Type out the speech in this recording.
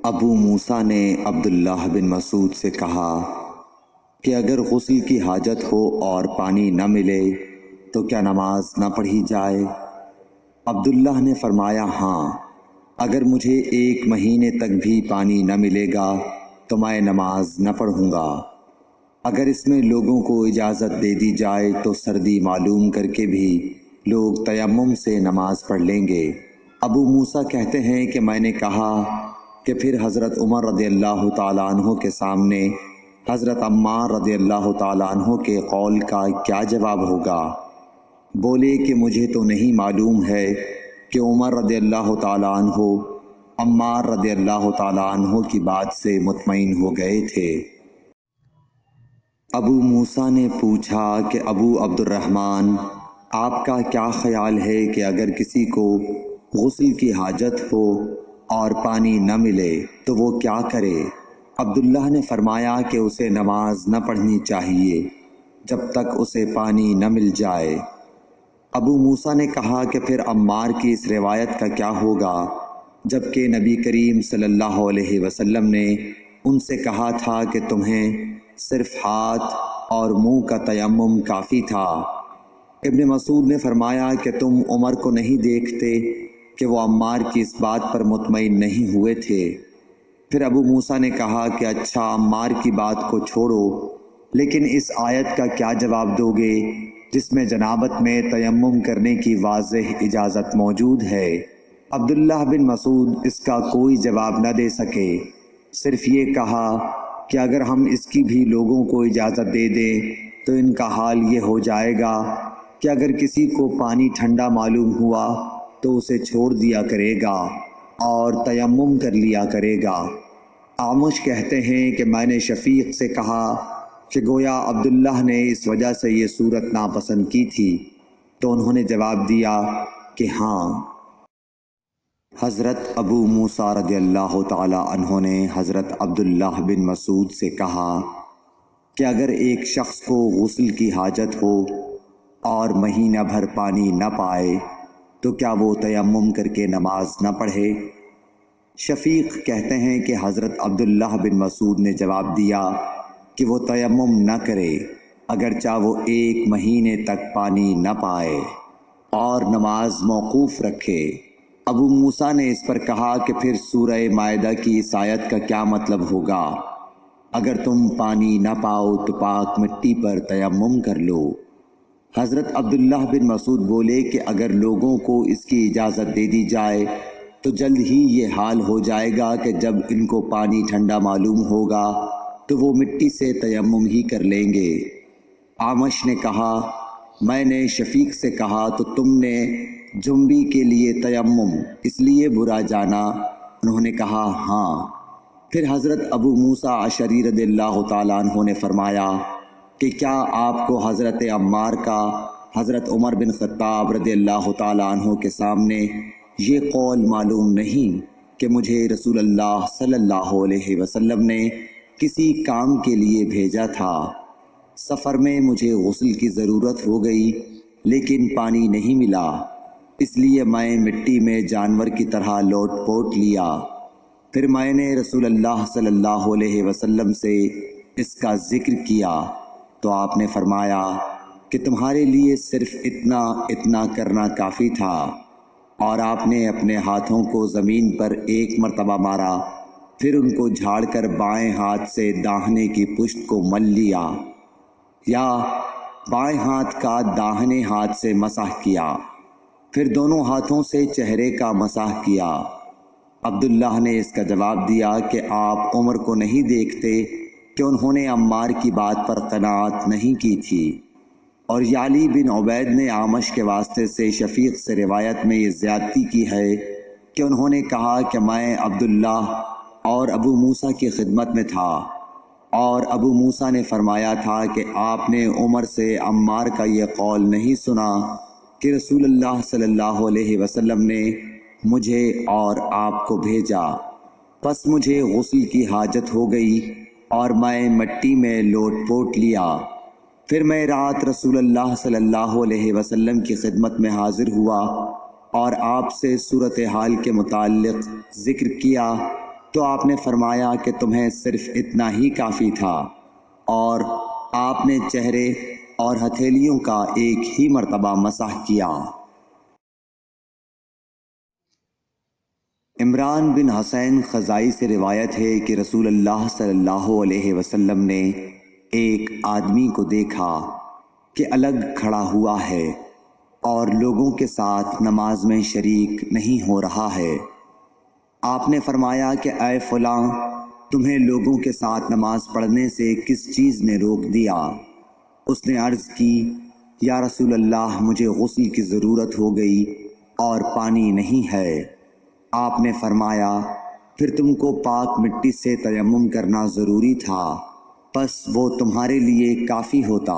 ابو موسیٰ نے عبداللہ بن مسعود سے کہا کہ اگر غسل کی حاجت ہو اور پانی نہ ملے تو کیا نماز نہ پڑھی جائے؟ عبداللہ نے فرمایا ہاں، اگر مجھے 1 مہینے تک بھی پانی نہ ملے گا تو میں نماز نہ پڑھوں گا۔ اگر اس میں لوگوں کو اجازت دے دی جائے تو سردی معلوم کر کے بھی لوگ تیمم سے نماز پڑھ لیں گے۔ ابو موسیٰ کہتے ہیں کہ میں نے کہا کہ پھر حضرت عمر رضی اللہ تعالیٰ عنہ کے سامنے حضرت عمار رضی اللہ تعالیٰ عنہ کے قول کا کیا جواب ہوگا؟ بولے کہ مجھے تو نہیں معلوم ہے کہ عمر رضی اللہ تعالیٰ عنہ عمار رضی اللہ تعالیٰ عنہ کی بات سے مطمئن ہو گئے تھے۔ ابو موسیٰ نے پوچھا کہ ابو عبد الرحمن، آپ کا کیا خیال ہے کہ اگر کسی کو غسل کی حاجت ہو اور پانی نہ ملے تو وہ کیا کرے؟ عبداللہ نے فرمایا کہ اسے نماز نہ پڑھنی چاہیے جب تک اسے پانی نہ مل جائے۔ ابو موسیٰ نے کہا کہ پھر عمار کی اس روایت کا کیا ہوگا جبکہ نبی کریم صلی اللہ علیہ وسلم نے ان سے کہا تھا کہ تمہیں صرف ہاتھ اور منہ کا تیمم کافی تھا۔ ابن مسعود نے فرمایا کہ تم عمر کو نہیں دیکھتے کہ وہ عمار کی اس بات پر مطمئن نہیں ہوئے تھے۔ پھر ابو موسیٰ نے کہا کہ اچھا، عمار کی بات کو چھوڑو، لیکن اس آیت کا کیا جواب دو گے جس میں جنابت میں تیمم کرنے کی واضح اجازت موجود ہے؟ عبداللہ بن مسعود اس کا کوئی جواب نہ دے سکے، صرف یہ کہا کہ اگر ہم اس کی بھی لوگوں کو اجازت دے دیں تو ان کا حال یہ ہو جائے گا کہ اگر کسی کو پانی ٹھنڈا معلوم ہوا تو اسے چھوڑ دیا کرے گا اور تیمم کر لیا کرے گا۔ اعمش کہتے ہیں کہ میں نے شفیق سے کہا کہ گویا عبداللہ نے اس وجہ سے یہ صورت ناپسند کی تھی، تو انہوں نے جواب دیا کہ ہاں۔ حضرت ابو موسیٰ رضی اللہ تعالی عنہ نے حضرت عبداللہ بن مسعود سے کہا کہ اگر ایک شخص کو غسل کی حاجت ہو اور مہینہ بھر پانی نہ پائے تو کیا وہ تیمم کر کے نماز نہ پڑھے؟ شفیق کہتے ہیں کہ حضرت عبداللہ بن مسعود نے جواب دیا کہ وہ تیمم نہ کرے اگرچہ وہ 1 مہینے تک پانی نہ پائے اور نماز موقوف رکھے۔ ابو موسیٰ نے اس پر کہا کہ پھر سورہ مائدہ کی اس آیت کا کیا مطلب ہوگا؟ اگر تم پانی نہ پاؤ تو پاک مٹی پر تیمم کر لو۔ حضرت عبداللہ بن مسعود بولے کہ اگر لوگوں کو اس کی اجازت دے دی جائے تو جلد ہی یہ حال ہو جائے گا کہ جب ان کو پانی ٹھنڈا معلوم ہوگا تو وہ مٹی سے تیمم ہی کر لیں گے۔ اعمش نے کہا میں نے شفیق سے کہا تو تم نے جنبی کے لیے تیمم اس لیے برا جانا؟ انہوں نے کہا ہاں۔ پھر حضرت ابو موسیٰ اشعری رضی اللہ تعالیٰ عنہ نے فرمایا کہ کیا آپ کو حضرت عمار کا حضرت عمر بن خطاب رضی اللہ تعالیٰ عنہ کے سامنے یہ قول معلوم نہیں کہ مجھے رسول اللہ صلی اللہ علیہ وسلم نے کسی کام کے لیے بھیجا تھا، سفر میں مجھے غسل کی ضرورت ہو گئی لیکن پانی نہیں ملا، اس لیے میں مٹی میں جانور کی طرح لوٹ پوٹ لیا۔ پھر میں نے رسول اللہ صلی اللہ علیہ وسلم سے اس کا ذکر کیا تو آپ نے فرمایا کہ تمہارے لیے صرف اتنا کرنا کافی تھا، اور آپ نے اپنے ہاتھوں کو زمین پر 1 مرتبہ مارا، پھر ان کو جھاڑ کر بائیں ہاتھ سے داہنے کی پشت کو مل لیا یا بائیں ہاتھ کا داہنے ہاتھ سے مسح کیا، پھر دونوں ہاتھوں سے چہرے کا مسح کیا۔ عبداللہ نے اس کا جواب دیا کہ آپ عمر کو نہیں دیکھتے کہ انہوں نے عمار کی بات پر قناعت نہیں کی تھی؟ اور یعلی بن عبید نے اعمش کے واسطے سے شفیق سے روایت میں یہ زیادتی کی ہے کہ انہوں نے کہا کہ میں عبداللہ اور ابو موسیٰ کی خدمت میں تھا، اور ابو موسیٰ نے فرمایا تھا کہ آپ نے عمر سے عمار کا یہ قول نہیں سنا کہ رسول اللہ صلی اللہ علیہ وسلم نے مجھے اور آپ کو بھیجا، پس مجھے غسل کی حاجت ہو گئی اور میں مٹی میں لوٹ پوٹ لیا، پھر میں رات رسول اللہ صلی اللہ علیہ وسلم کی خدمت میں حاضر ہوا اور آپ سے صورتحال کے متعلق ذکر کیا تو آپ نے فرمایا کہ تمہیں صرف اتنا ہی کافی تھا، اور آپ نے چہرے اور ہتھیلیوں کا ایک ہی مرتبہ مسح کیا۔ عمران بن حسین خزائی سے روایت ہے کہ رسول اللہ صلی اللہ علیہ وسلم نے ایک آدمی کو دیکھا کہ الگ کھڑا ہوا ہے اور لوگوں کے ساتھ نماز میں شریک نہیں ہو رہا ہے۔ آپ نے فرمایا کہ اے فلاں، تمہیں لوگوں کے ساتھ نماز پڑھنے سے کس چیز نے روک دیا؟ اس نے عرض کی، یا رسول اللہ، مجھے غسل کی ضرورت ہو گئی اور پانی نہیں ہے۔ آپ نے فرمایا، پھر تم کو پاک مٹی سے تیمم کرنا ضروری تھا، پس وہ تمہارے لیے کافی ہوتا۔